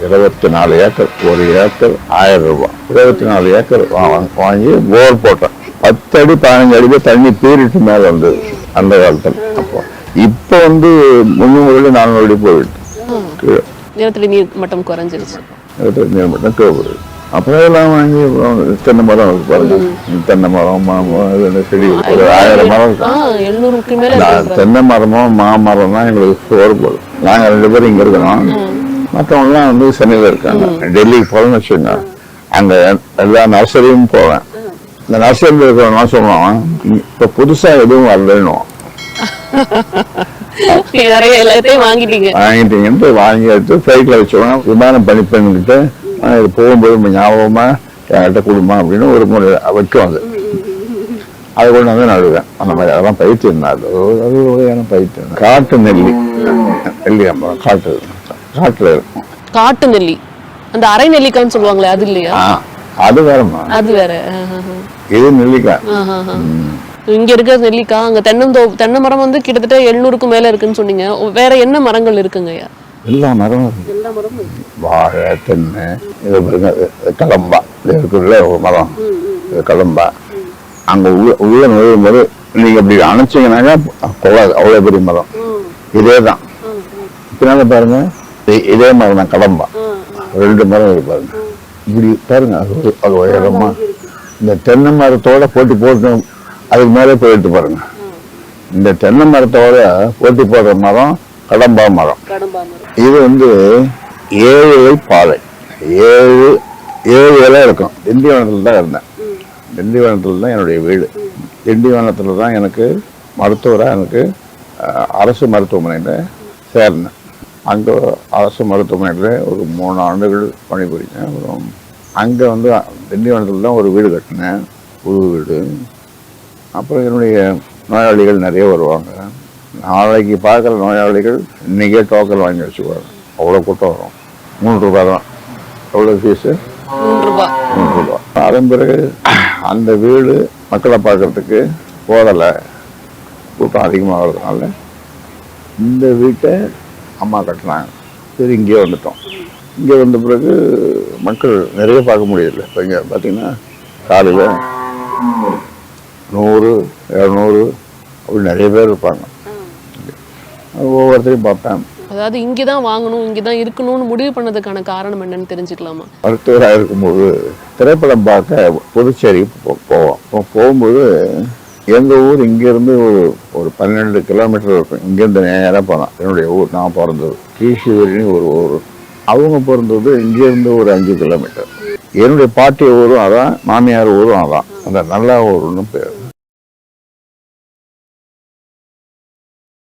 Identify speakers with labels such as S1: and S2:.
S1: 24 acre, ஒரு acre 1000 ரூபாய். 24 acre வாங்கி போர் போட்டேன். 10 அடி 15 அடி தண்ணி பீரிட்டு மேல வந்தது அந்த காலத்தில். அப்போ இப்போ 300 400 அடி போயிட்டு
S2: நிலத்தடி நீர் மட்டம் குறைஞ்சிருச்சு.
S1: நிலத்தடி நீர் மட்டம் கீழே போகுது. அப்புறம் இதெல்லாம் வாங்கி தென்னை மரம் இருக்கு பாருங்க. தென்னை மரம், செடி ஒரு 1000 மரம் இருக்கு. தென்னை மரமும் மாமரம் தான் எங்களுக்கு சோறு போடும். நாங்கள் 2 பேரும் இங்க இருக்கிறோம். மற்றவங்கலாம் சென்னையில் இருக்காங்க. டெல்லிக்கு போகணும்னு வச்சுங்க, அங்க எல்லா நர்சரியும் போவேன். இந்த நர்சரியில் இருக்கிறவங்க சொல்லுவான், இப்ப புதுசா எதுவும் வரலன்னும். வாங்கிட்டீங்கன்ட்டு வாங்கி எடுத்து ஃபிளைட்ல வச்சுருவாங்க. விமானம் பணிப்பெண்கிட்ட இது போகும்போது ஞாபகமா என்கிட்ட கொடுமா அப்படின்னு ஒரு முறை வைக்கும். அது கொண்டு நடுவேன். அந்த மாதிரி அதெல்லாம் பயிற்சியிருந்தேன். அது ஒரு வகையான பயிற்சி. காட்டு நெல்லி மரம் காட்டுல இருக்கும்.
S2: காட்டு நெல்லி, அந்த அரை நெல்லிக்கான்னு சொல்லுவாங்களே, அது இல்லையா?
S1: அது வேறமா, அது வேற. இது நெல்லிக்காய்.
S2: இங்க இருக்க நெல்லிக்காய். அங்க தென்னை மரம் கிட்டத்தட்ட 700க்கும் மேல இருக்குன்னு சொன்னீங்க. வேற என்ன மரங்கள் இருக்குங்க?
S1: எல்லா மரமும் இருக்கு. வாழை, தென்னை, இது கடம்பா இருக்குல்ல ஒரு மரம், கடம்பா. அங்க உள்ள நுழையும் போது நீங்க இப்படி அணைச்சிங்கன்னாக்கா கொள்ளாது, அவ்வளவு பெரிய மரம். இதேதான் பின்னால பாருங்க, இதே மரம் தான் கடம்பா. 2 மரம் இருக்கு பாருங்க. இப்படி பாருங்க, அது உயரமா. இந்த தென்னை மரத்தோட போட்டி போட்டு அதுக்கு மேலே போயிட்டு பாருங்க. இந்த தென்னை மரத்தோட போட்டி போடுற மரம் கடம்பா மரம். இது 7 இலை பாலை, 7 இலை இருக்கும். திண்டிவனத்தில் தான் இருந்தேன். திண்டிவனத்தில் தான் என்னுடைய வீடு. திண்டிவனத்தில் தான் எனக்கு மருத்துவராக எனக்கு அரசு மருத்துவமனையில் சேர்ந்தேன். அங்கே அரசு மருத்துவமனையில் ஒரு 3 ஆண்டுகள் பணிபுரிஞ்சேன். அப்புறம் அங்கே திண்டிவனத்தில் தான் ஒரு வீடு கட்டினேன், புது வீடு. அப்புறம் என்னுடைய நோயாளிகள் நிறைய வருவாங்க. நாளைக்கு பார்க்குற நோயாளிகள் இன்றைக்கே டோக்கன் வாங்கி வச்சுக்குவாங்க. அவ்வளோ கூட்டம் வரும். 3 ரூபா தான். எவ்வளோ ஃபீஸு?
S2: 3 ரூபா.
S1: அதன் பிறகு அந்த வீடு மக்களை பார்க்கறதுக்கு போதலை, கூட்டம் அதிகமாகிறதுனால இந்த வீட்டை அம்மா கட்டினாங்க. சரி, இங்கே வந்துட்டோம். இங்கே வந்த பிறகு மக்கள் நிறைய பார்க்க முடியல. இப்போ இங்கே பார்த்தீங்கன்னா காலையில் 100 200 அப்படி நிறைய பேர் இருப்பாங்க. ஒவ்வொருத்தரையும் பார்ப்பேன்.
S2: அதாவது இங்கேதான் வாங்கணும், இங்கேதான் இருக்கணும்னு முடிவு பண்ணதுக்கான காரணம் என்னன்னு தெரிஞ்சுக்கலாமா?
S1: மருத்துவராக இருக்கும்போது திரைப்படம் பார்க்க புதுச்சேரி போவோம். போகும்போது எங்கள் ஊர் இங்கேருந்து ஒரு 12 கிலோமீட்டர் இருக்கும். இங்கேருந்து நேராக போனோம். என்னுடைய ஊர், நான் பிறந்தது கீழ்சிவரின்னு ஒரு ஊர். அவங்க பிறந்தது இங்கேருந்து ஒரு 5 கிலோமீட்டர். என்னுடைய பாட்டி ஊரும் அதான், மாமியார் ஊரும் அதான். அந்த நல்ல ஊருன்னு பேர்.